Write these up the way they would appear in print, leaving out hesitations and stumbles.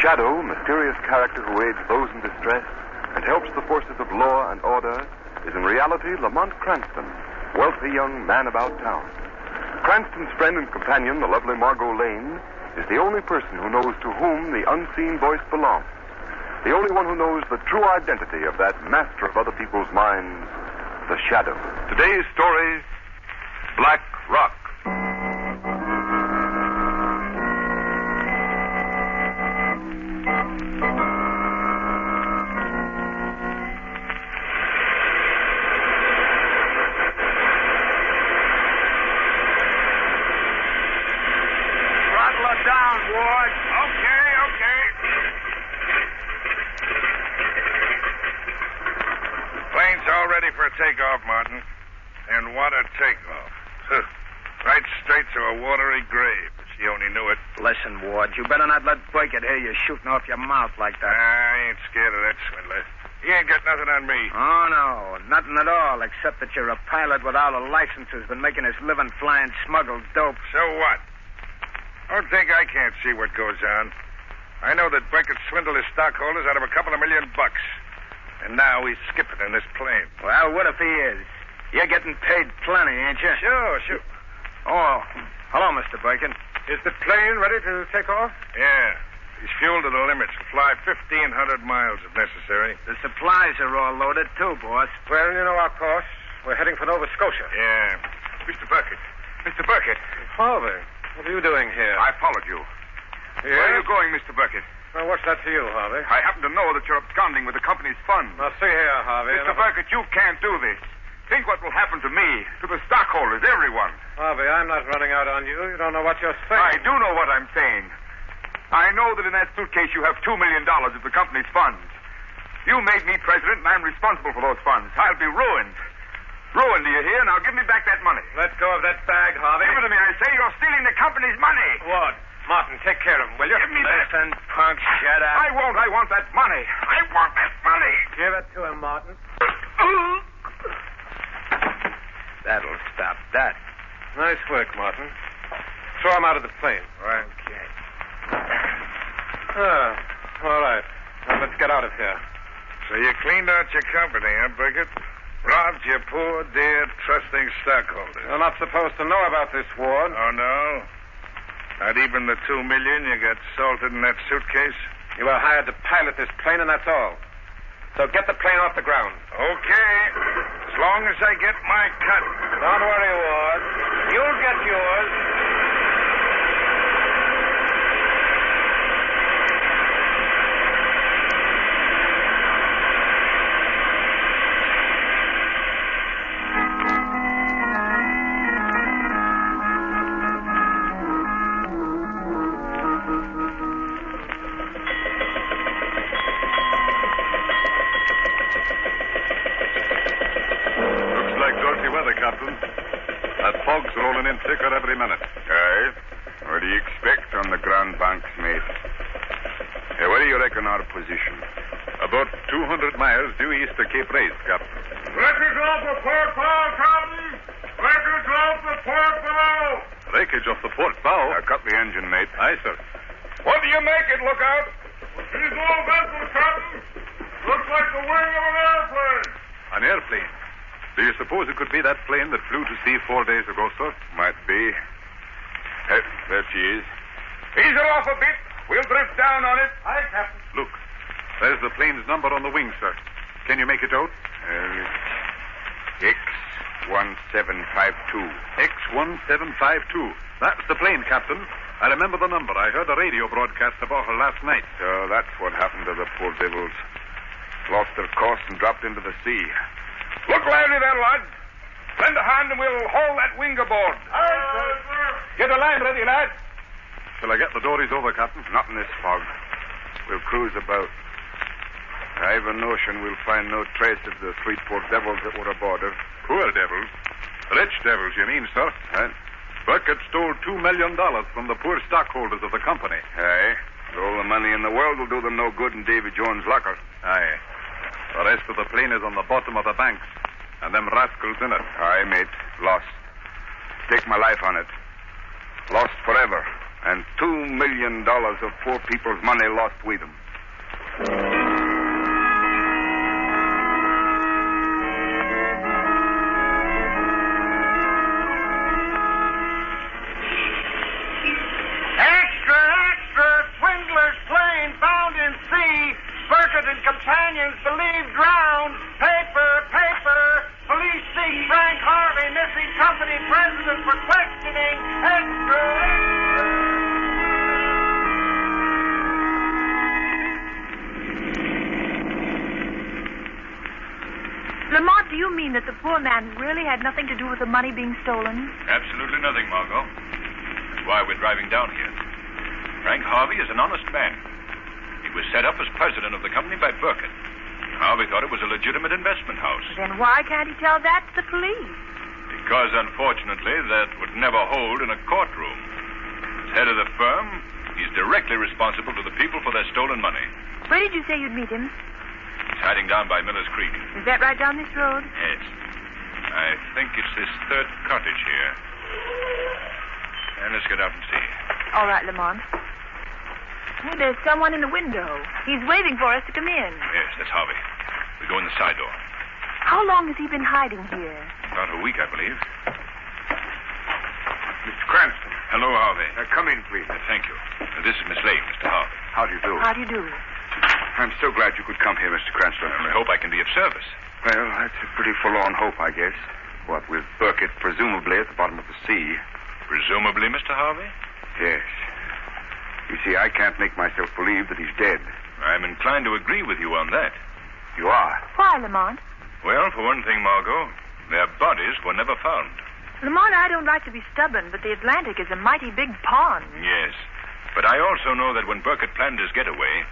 shadow, mysterious character who aids those in distress and helps the forces of law and order, is in reality Lamont Cranston, wealthy young man about town. Cranston's friend and companion, the lovely Margot Lane, is the only person who knows to whom the unseen voice belongs. The only one who knows the true identity of that master of other people's minds, the shadow. Today's story, Black Rock. Takeoff, Martin. And what a takeoff. Right straight to a watery grave. She only knew it. Listen, Ward, you better not let Burkett hear you shooting off your mouth like that. I ain't scared of that swindler. He ain't got nothing on me. Oh, no. Nothing at all, except that you're a pilot without a license who's been making his living flying smuggled dope. So what? Don't think I can't see what goes on. I know that Burkett swindled his stockholders out of $2 million. And now he's skipping in this plane. Well, what if he is? You're getting paid plenty, ain't you? Sure. Oh, hello, Mr. Burkett. Is the plane ready to take off? Yeah. He's fueled to the limit to fly 1,500 miles if necessary. The supplies are all loaded, too, boss. Well, you know our course. We're heading for Nova Scotia. Yeah. Mr. Burkett. Harvey, what are you doing here? I followed you. Yes? Where are you going, Mr. Burkett? Well, what's that to you, Harvey? I happen to know that you're absconding with the company's funds. Now, see here, Harvey. Mr. Burkett, you can't do this. Think what will happen to me, to the stockholders, everyone. Harvey, I'm not running out on you. You don't know what you're saying. I do know what I'm saying. I know that in that suitcase you have $2 million of the company's funds. You made me president, and I'm responsible for those funds. I'll be ruined. Ruined, do you hear? Now give me back that money. Let go of that bag, Harvey. Give it to me, I say. You're stealing the company's money. What? Martin, take care of him, will you? Give me that. Listen, punk, shut up. I won't. I want that money. I want that money. Give it to him, Martin. That'll stop that. Nice work, Martin. Throw him out of the plane. Okay. All right. Now, let's get out of here. So you cleaned out your company, huh, Burkett? Robbed your poor, dear, trusting stockholders. You're not supposed to know about this, Ward. Oh, no? Not even the $2 million you got salted in that suitcase? You were hired to pilot this plane, and that's all. So get the plane off the ground. Okay. As long as I get my cut. Don't worry, Ward. You'll get yours. Fog's rolling in thicker every minute. Aye? What do you expect on the Grand Banks, mate? Hey, where do you reckon our position? About 200 miles due east of Cape Race, Captain. Wreckage off the port bow, Captain! Wreckage off the port bow! Wreckage off the port bow? Cut the engine, mate. Aye, sir. What do you make it, look out? These old vessels, Captain. Looks like the wing of an airplane. An airplane? Do you suppose it could be that plane that flew to sea 4 days ago, sir? Might be. Hey, there she is. Ease her off a bit. We'll drift down on it. Aye, Captain. Look, there's the plane's number on the wing, sir. Can you make it out? X1752. X1752. That's the plane, Captain. I remember the number. I heard a radio broadcast about her last night. So that's what happened to the poor devils. Lost their course and dropped into the sea. Look lively there, lads. Lend a hand and we'll haul that wing aboard. Aye, sir. Get the line ready, lads. Shall I get the dories over, Captain? Not in this fog. We'll cruise about. I've a notion we'll find no trace of the three poor devils that were aboard her. Poor devils? Rich devils, you mean, sir? Huh? Burkett stole $2 million from the poor stockholders of the company. Aye. All the money in the world will do them no good in Davy Jones' locker. Aye. The rest of the plane is on the bottom of the banks, and them rascals in it. Aye, mate. Lost. Take my life on it. Lost forever. And $2 million of poor people's money lost with them. Companions believed drowned. Paper, paper. Police seek Frank Harvey, missing company president for questioning. Extra, extra. Lamont, do you mean that the poor man really had nothing to do with the money being stolen? Absolutely nothing, Margot. That's why we're driving down here. Frank Harvey is an honest man. He was set up as president of the company by Burkett. Harvey thought it was a legitimate investment house. Then why can't he tell that to the police? Because, unfortunately, that would never hold in a courtroom. As head of the firm, he's directly responsible to the people for their stolen money. Where did you say you'd meet him? He's hiding down by Miller's Creek. Is that right down this road? Yes. I think it's this third cottage here. And let's get out and see. All right, Lamont. Oh, there's someone in the window. He's waving for us to come in. Yes, that's Harvey. We go in the side door. How long has he been hiding here? About a week, I believe. Mr. Cranston. Hello, Harvey. Come in, please. Thank you. This is Miss Lane, Mr. Harvey. How do you do? How do you do? I'm so glad you could come here, Mr. Cranston. I hope I can be of service. Well, that's a pretty forlorn hope, I guess. What, with Burkett presumably at the bottom of the sea? Presumably, Mr. Harvey? Yes. You see, I can't make myself believe that he's dead. I'm inclined to agree with you on that. You are? Why, Lamont? Well, for one thing, Margot, their bodies were never found. Lamont, I don't like to be stubborn, but the Atlantic is a mighty big pond. Yes. But I also know that when Burkett planned his getaway,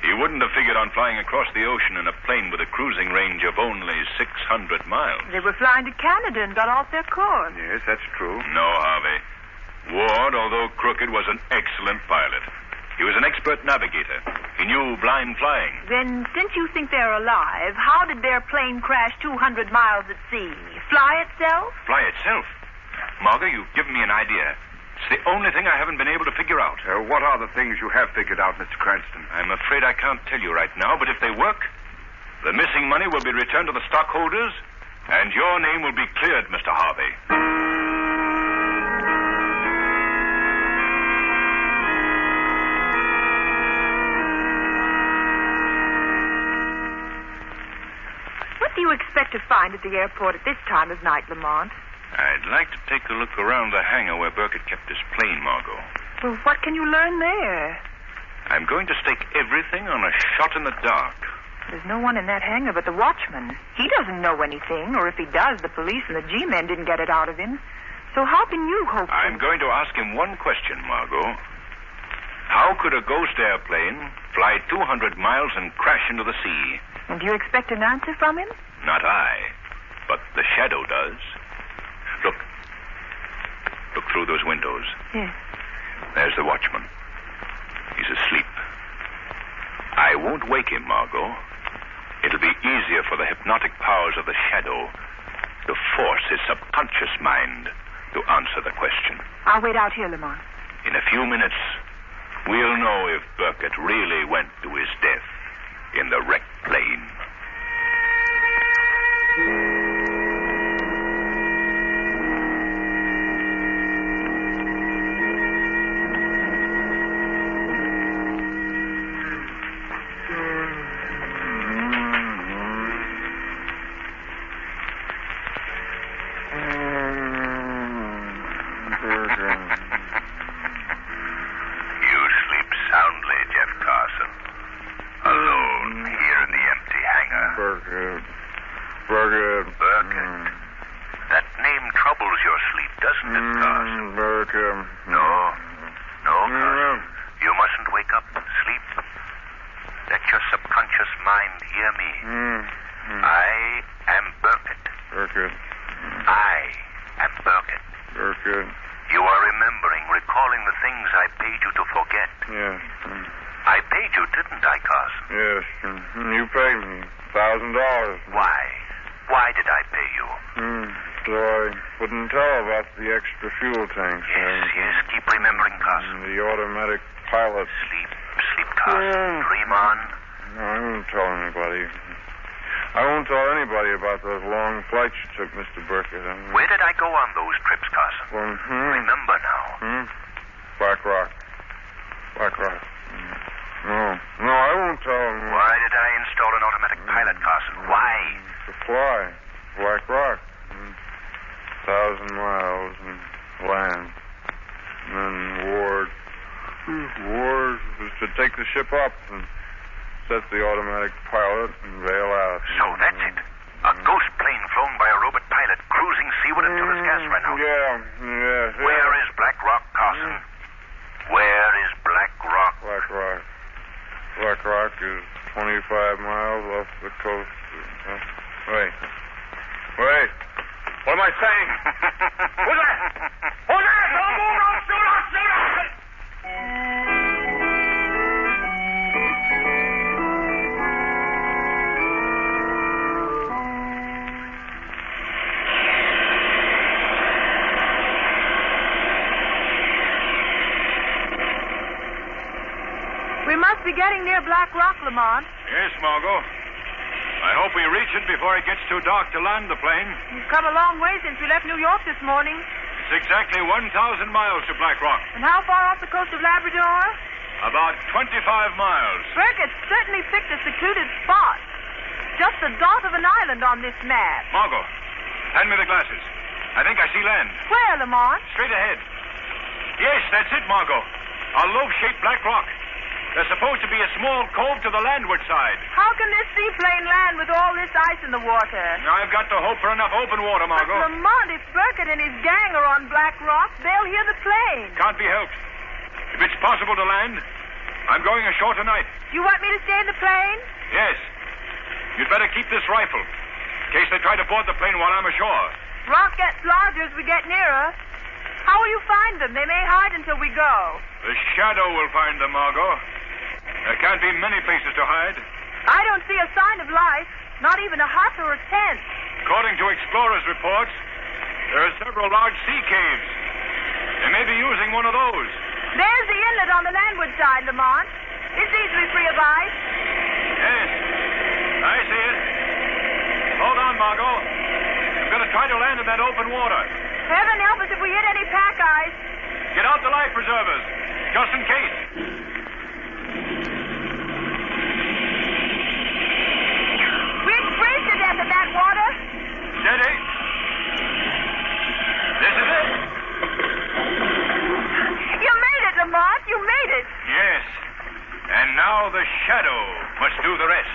he wouldn't have figured on flying across the ocean in a plane with a cruising range of only 600 miles. They were flying to Canada and got off their course. Yes, that's true. No, Harvey. Ward, although crooked, was an excellent pilot. He was an expert navigator. He knew blind flying. Then, since you think they're alive, how did their plane crash 200 miles at sea? Fly itself? Fly itself? Margot, you've given me an idea. It's the only thing I haven't been able to figure out. What are the things you have figured out, Mr. Cranston? I'm afraid I can't tell you right now, but if they work, the missing money will be returned to the stockholders, and your name will be cleared, Mr. Harvey. What do you expect to find at the airport at this time of night, Lamont? I'd like to take a look around the hangar where Burkett kept his plane, Margot. Well, what can you learn there? I'm going to stake everything on a shot in the dark. There's no one in that hangar but the watchman. He doesn't know anything, or if he does, the police and the G-men didn't get it out of him. So how can you hope I'm going to ask him one question, Margot. How could a ghost airplane fly 200 miles and crash into the sea? And do you expect an answer from him? Not I, but the shadow does. Look. Look through those windows. Yes. There's the watchman. He's asleep. I won't wake him, Margot. It'll be easier for the hypnotic powers of the shadow to force his subconscious mind to answer the question. I'll wait out here, Lamont. In a few minutes, we'll know if Burkett really went to his death in the wrecked plane. Fuel tanks. Yes, keep remembering, Carson. The automatic pilot. Sleep, Carson. Dream on. No, I won't tell anybody. I won't tell anybody about those long flights you took, Mr. Burkett. Where did I go on those trips, Carson? Remember now. Black Rock. No, I won't tell them. Why did I install an automatic pilot, Carson? Why? To fly. Black Rock. 1,000 miles and land. And then Ward was to take the ship up and set the automatic pilot and bail out. So that's it. A ghost plane flown by a robot pilot cruising seaward until his gas ran out. Yeah. Where is Black Rock, Carson? Where is Black Rock? Black Rock is 25 miles off the coast. Wait. What am I saying? Who's that? Don't move! Don't shoot! We must be getting near Black Rock, Lamont. Yes, Margot. I hope we reach it before it gets too dark to land the plane. We've come a long way since we left New York this morning. It's exactly 1,000 miles to Black Rock. And how far off the coast of Labrador? About 25 miles. Burkett certainly picked a secluded spot. Just a dot of an island on this map. Margot, hand me the glasses. I think I see land. Where, Lamont? Straight ahead. Yes, that's it, Margot. A loaf-shaped black rock. There's supposed to be a small cove to the landward side. How can this seaplane land with all this ice in the water? I've got to hope for enough open water, Margot. But Lamont, if Burkett and his gang are on Black Rock, they'll hear the plane. Can't be helped. If it's possible to land, I'm going ashore tonight. You want me to stay in the plane? Yes. You'd better keep this rifle, in case they try to board the plane while I'm ashore. Rock gets larger as we get nearer. How will you find them? They may hide until we go. The shadow will find them, Margot. There can't be many places to hide. I don't see a sign of life, not even a hut or a tent. According to explorers' reports, there are several large sea caves. They may be using one of those. There's the inlet on the landward side, Lamont. It's easily free of ice. Yes, I see it. Hold on, Margot. I'm going to try to land in that open water. Heaven help us if we hit any pack ice. Get out the life preservers, just in case. We'd freeze to death in that water. Steady. This is it. You made it, Lamont. You made it. Yes. And now the shadow must do the rest.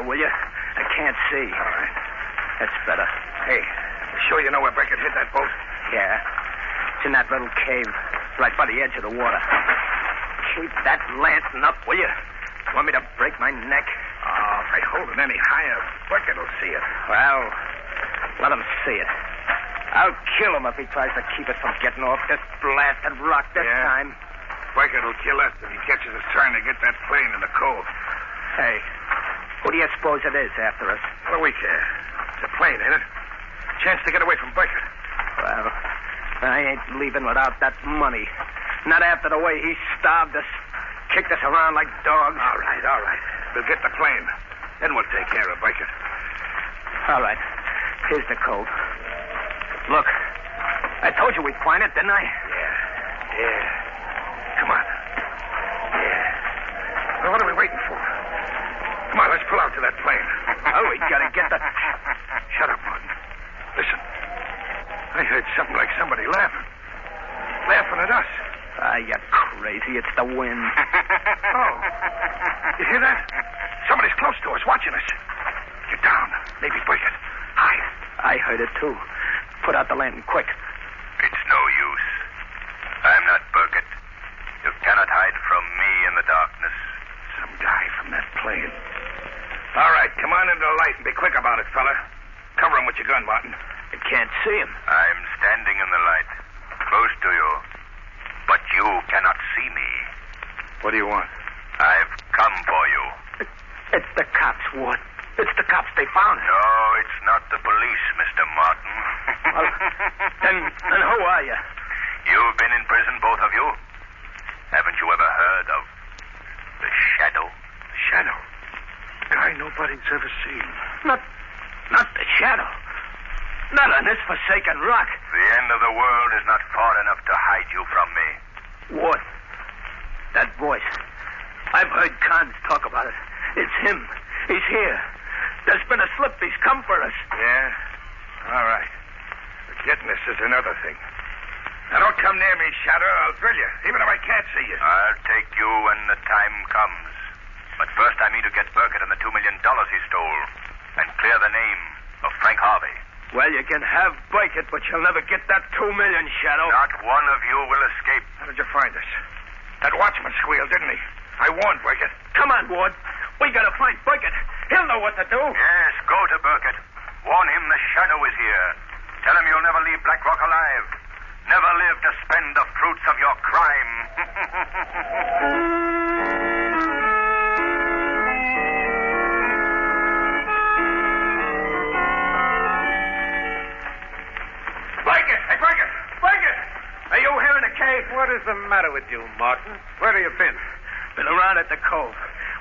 Will you? I can't see. All right. That's better. Hey, you sure you know where Burkett hit that boat? Yeah. It's in that little cave, right by the edge of the water. Keep that lantern up, will you? Want me to break my neck? Oh, if I hold it any higher, Burkett will see it. Well, let him see it. I'll kill him if he tries to keep it from getting off this blasted rock this time. Burkett will kill us if he catches us trying to get that plane in the cove. Hey, who do you suppose it is after us? What do we care? It's a plane, ain't it? Chance to get away from Burkett. Well, I ain't leaving without that money. Not after the way he starved us, kicked us around like dogs. All right. We'll get the plane. Then we'll take care of Burkett. All right. Here's the code. Look, I told you we'd find it, didn't I? Yeah. Come on. Yeah. Well, what are we waiting for? Come on, let's pull out to that plane. Oh, we gotta get the... Shut up, Martin. Listen. I heard something like somebody laughing. Laughing at us. Ah, you're crazy. It's the wind. Oh. You hear that? Somebody's close to us, watching us. Get down. Maybe Burkett. Hide. I heard it, too. Put out the lantern, quick. It's no use. I'm not Burkett. Be quick about it, fella. Cover him with your gun, Martin. I can't see him. I'm standing in the light, close to you. But you cannot see me. What do you want? I've come for you. It's the cops, Ward. It's the cops. They found him. No, it's not the police, Mr. Martin. Well, then who are you? You've been in prison, both of you. Haven't you ever heard of the Shadow? The Shadow? Guy nobody's ever seen. Not the Shadow. Not on this forsaken rock. The end of the world is not far enough to hide you from me. Ward, that voice. I've heard Carnes talk about it. It's him. He's here. There's been a slip. He's come for us. Yeah? All right. But getting this is another thing. Now, don't come near me, Shadow. I'll drill you, even if I can't see you. I'll take you when the time comes. But first I mean to get Burkett and the $2 million he stole and clear the name of Frank Harvey. Well, you can have Burkett, but you'll never get that $2 million, Shadow. Not one of you will escape. How did you find us? That watchman squealed, didn't he? I warned Burkett. Come on, Ward. We gotta find Burkett. He'll know what to do. Yes, go to Burkett. Warn him the Shadow is here. Tell him you'll never leave Black Rock alive. Never live to spend the fruits of your crime. Burkett! Hey, Burkett! Burkett! Are you here in the cave? What is the matter with you, Martin? Where have you been? Been around at the cove,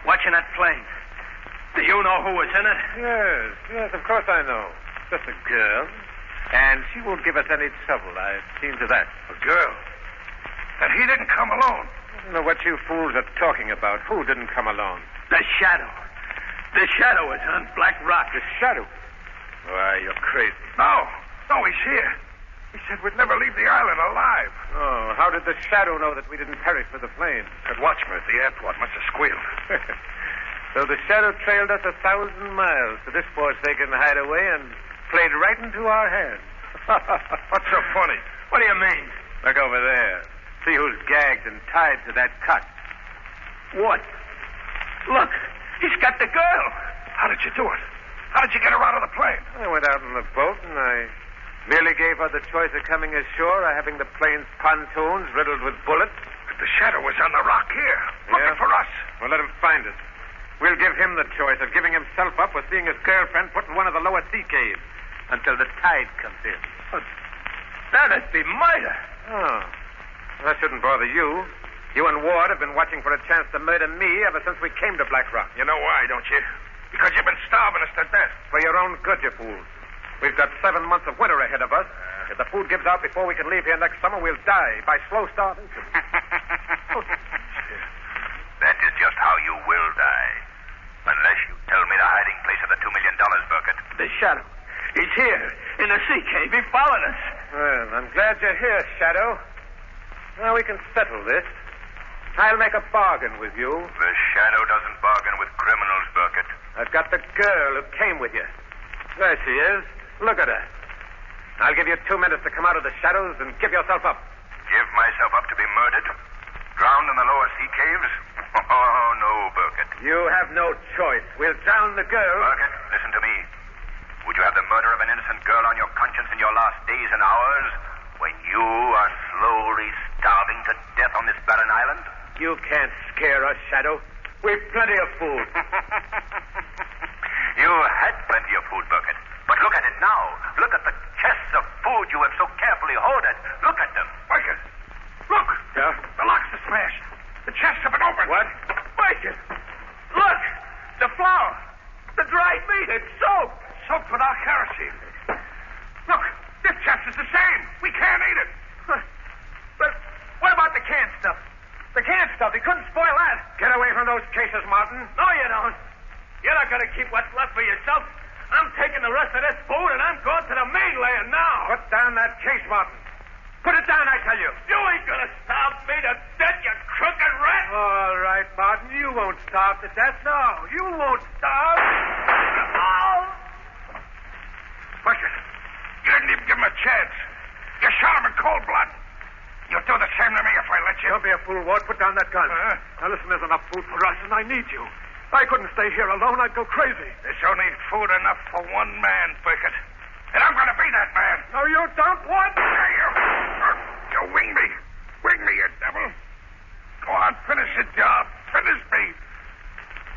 watching that plane. Do you know who was in it? Yes, of course I know. Just a girl. And she won't give us any trouble. I've seen to that. A girl? And he didn't come alone. I don't know what you fools are talking about. Who didn't come alone? The Shadow. The Shadow is on Black Rock. The Shadow? Why, you're crazy. No, he's here. He said we'd never leave the island alive. Oh, how did the Shadow know that we didn't perish with the plane? That watchman at the airport must have squealed. So the Shadow trailed us 1,000 miles to this forsaken hideaway and played right into our hands. What's so funny? What do you mean? Look over there. See who's gagged and tied to that cot. What? Look, he's got the girl. How did you do it? How did you get her out of the plane? I went out in the boat and I merely gave her the choice of coming ashore or having the plane's pontoons riddled with bullets. But the Shadow was on the rock here, looking for us. Well, let him find us. We'll give him the choice of giving himself up or seeing his girlfriend put in one of the lower sea caves until the tide comes in. Oh, that'd be murder. Oh, that shouldn't bother you. You and Ward have been watching for a chance to murder me ever since we came to Black Rock. You know why, don't you? Because you've been starving us to death. For your own good, you fools. We've got 7 months of winter ahead of us. If the food gives out before we can leave here next summer, we'll die by slow starvation. That is just how you will die. Unless you tell me the hiding place of the $2 million, Burkett. The Shadow. He's here, in the sea cave. He followed us. Well, I'm glad you're here, Shadow. Now we can settle this. I'll make a bargain with you. The Shadow doesn't bargain with criminals, Burkett. I've got the girl who came with you. There she is. Look at her. I'll give you 2 minutes to come out of the shadows and give yourself up. Give myself up to be murdered? Drowned in the lower sea caves? Oh, no, Burkett. You have no choice. We'll drown the girl. Burkett, listen to me. Would you have the murder of an innocent girl on your conscience in your last days and hours when you are slowly starving to death on this barren island? You can't scare us, Shadow. We've plenty of food. You had plenty of food, Burkett. But look at it now. Look at the chests of food you have so carefully hoarded. Look at them. Burkett, look. Yeah? The locks are smashed. The chests have been opened. What? Burkett, look. The flour. The dried meat. It's soaked. Soaked without kerosene. Look, this chest is the same. We can't eat it. But what about the canned stuff? The canned stuff. He couldn't spoil that. Get away from those cases, Martin. No, you don't. You're not going to keep what's left for yourself. I'm taking the rest of this food, and I'm going to the mainland now. Put down that case, Martin. Put it down, I tell you. You ain't going to starve me to death, you crooked rat. All right, Martin. You won't starve to death. No, you won't starve. Oh! Burkett, you didn't even give him a chance. You shot him in cold blood. You'll do the same to me if I let you. Don't be a fool, Ward. Put down that gun. Huh? Now, listen, there's enough food for us, and I need you. I couldn't stay here alone. I'd go crazy. There's only food enough for one man, Burkett. And I'm going to be that man. No, you don't. What? You wing me. Wing me, you devil. Go on, finish the job. Finish me.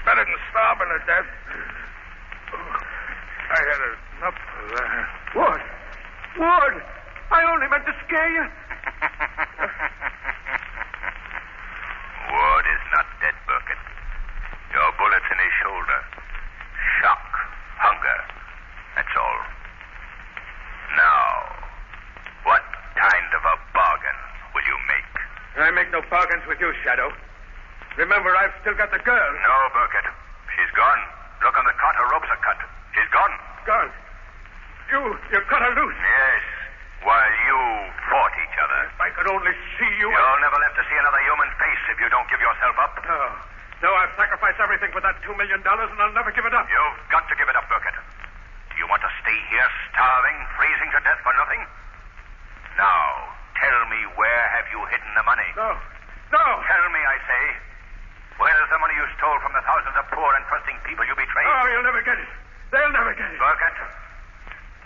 Better than starving to death. I had enough of that. Ward! Ward! I only meant to scare you. Ward is not dead, Burkett. Your bullet's in his shoulder. Shock. Hunger. That's all. Now, what kind of a bargain will you make? I make no bargains with you, Shadow. Remember, I've still got the girl. No, Burkett. She's gone. Look on the cot. Her ropes are cut. She's gone. Gone. You cut her loose. Yes. While you fought each other. If I could only see you. You'll never live to see another human face if you don't give yourself up. No. No, I've sacrificed everything for that $2 million, and I'll never give it up. You've got to give it up, Burkett. Do you want to stay here starving, freezing to death for nothing? Now, tell me, where have you hidden the money? No. No. Tell me, I say. Where's the money you stole from the thousands of poor and trusting people you betrayed? Oh, you'll never get it. They'll never get it. Burkett,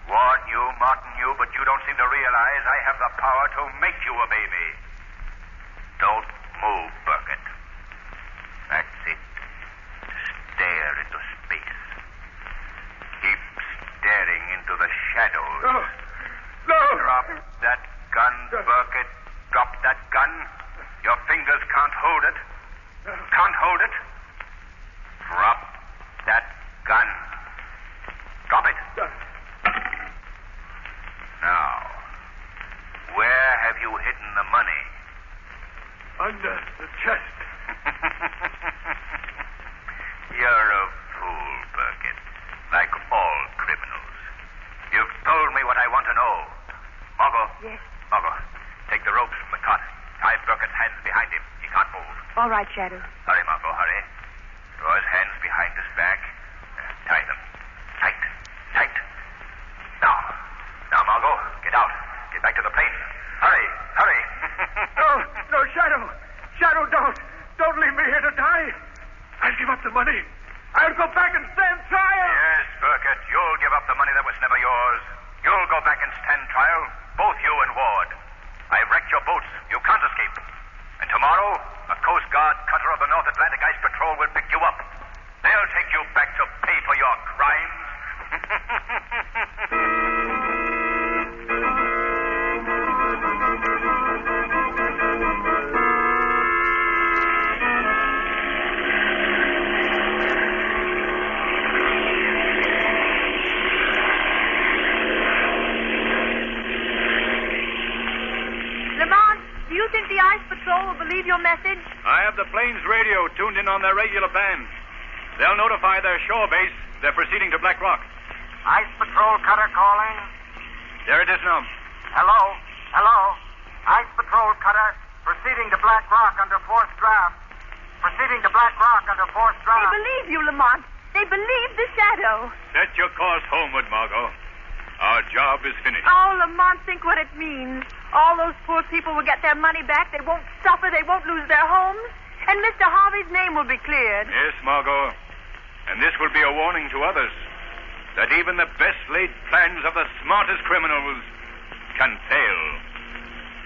warn you, Martin you, but you don't seem to realize I have the power to make you obey me. Don't move, Burkett. That's it. Stare into space. Keep staring into the shadows. No. No. Drop that gun, Burkett. Drop that gun. Your fingers can't hold it. Can't hold it. Drop that gun. Drop it. Now, where have you hidden the money? Under the chest. You're a fool, Burkett. Like all criminals. You've told me what I want to know. Margot. Yes. Margot, take the ropes from the cot. Tie Burkett's hands behind him. He can't move. All right, Shadow. Hurry, Margot, hurry. Draw his hands behind his back. Tie them. Tight. Tight. Now, Margot, get out. Get back to the plane. Hurry. Hurry. No, Shadow. Shadow, don't. Don't leave me here to die. I'll give up the money. I'll go back and stand trial. Yes, Burkett, you'll give up the money that was never yours. You'll go back and stand trial, both you and Ward. I've wrecked your boats. You can't escape. And tomorrow, a Coast Guard cutter of the North Atlantic Ice Patrol will pick you up. They'll take you back to pay for your crimes. Do you think the Ice Patrol will believe your message? I have the plane's radio tuned in on their regular band. They'll notify their shore base they're proceeding to Black Rock. Ice Patrol cutter calling. There it is now. Hello? Hello? Ice Patrol cutter proceeding to Black Rock under forced draft. Proceeding to Black Rock under forced draft. They believe you, Lamont. They believe the Shadow. Set your course homeward, Margot. Our job is finished. Oh, Lamont, think what it means. All those poor people will get their money back. They won't suffer. They won't lose their homes. And Mr. Harvey's name will be cleared. Yes, Margot. And this will be a warning to others that even the best laid plans of the smartest criminals can fail.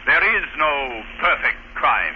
There is no perfect crime.